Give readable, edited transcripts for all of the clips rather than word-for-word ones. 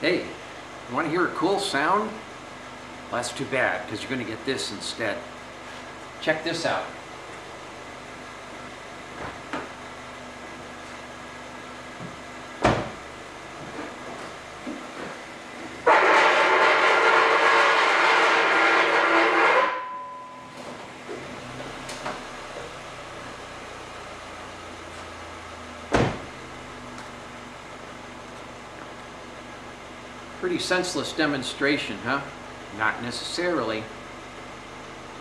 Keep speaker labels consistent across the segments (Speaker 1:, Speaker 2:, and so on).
Speaker 1: Hey, you want to hear a cool sound? Well, that's too bad, because you're going to get this instead. Check this out. Pretty senseless demonstration, huh? Not necessarily.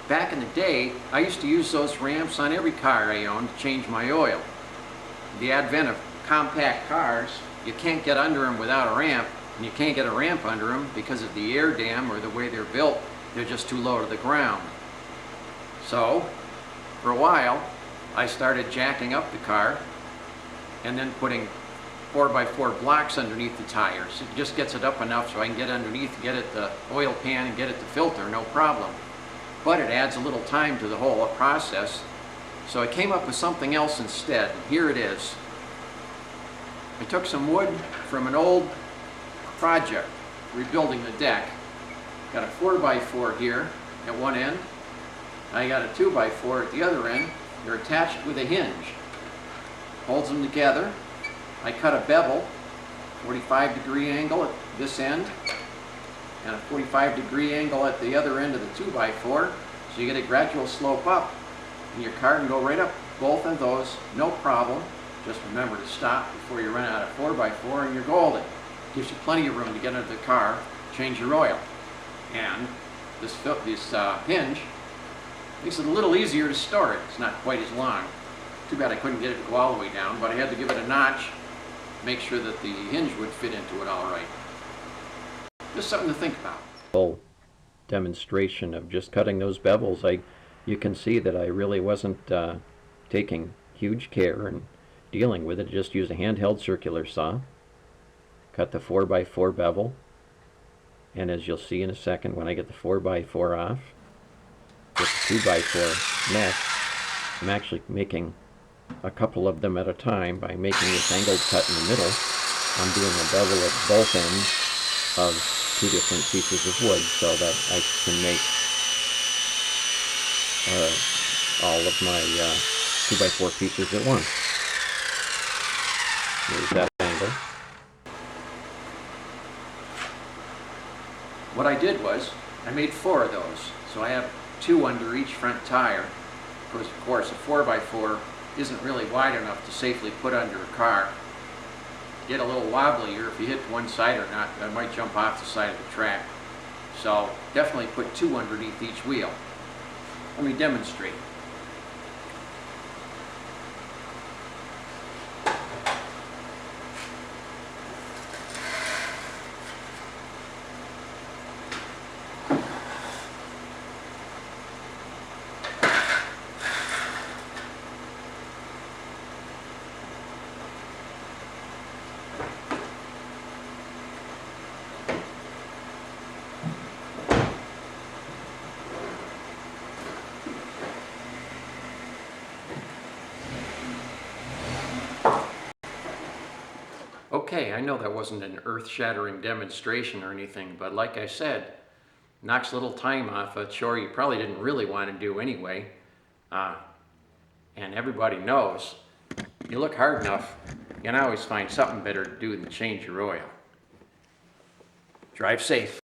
Speaker 1: Back in the day, I used to use those ramps on every car I owned to change my oil. With the advent of compact cars, you can't get under them without a ramp, and you can't get a ramp under them because of the air dam or the way they're built. They're just too low to the ground. So, for a while, I started jacking up the car and then putting 4x4 blocks underneath the tires. It just gets it up enough so I can get underneath, get at the oil pan and get at the filter, no problem. But it adds a little time to the whole process. So I came up with something else instead. Here it is. I took some wood from an old project, rebuilding the deck. Got a 4x4 here at one end. I got a 2x4 at the other end. They're attached with a hinge. Holds them together. I cut a bevel, 45-degree angle at this end, and a 45-degree angle at the other end of the 2x4, so you get a gradual slope up, and your car can go right up both of those, no problem. Just remember to stop before you run out of 4x4 and you're golden. Gives you plenty of room to get into the car, change your oil. And this hinge makes it a little easier to store it. It's not quite as long. Too bad I couldn't get it to go all the way down, but I had to give it a notch, make sure that the hinge would fit into it all right. Just something to think about.
Speaker 2: Full demonstration of just cutting those bevels. You can see that I really wasn't taking huge care in dealing with it. Just used a handheld circular saw, cut the 4x4 bevel, and as you'll see in a second when I get the 4x4 off, get the 2x4 next, I'm actually making a couple of them at a time by making this angled cut in the middle. I'm doing a bevel at both ends of two different pieces of wood so that I can make all of my 2x4 pieces at once. There's that angle.
Speaker 1: What I did was, I made 4 of those, so I have 2 under each front tire. Of course, a 4x4 isn't really wide enough to safely put under a car. Get a little wobblier if you hit one side or not. I might jump off the side of the track. So definitely put 2 underneath each wheel. Let me demonstrate. Okay, I know that wasn't an earth-shattering demonstration or anything, but like I said, knocks a little time off a chore you probably didn't really want to do anyway. And everybody knows, you look hard enough, you can always find something better to do than change your oil. Drive safe.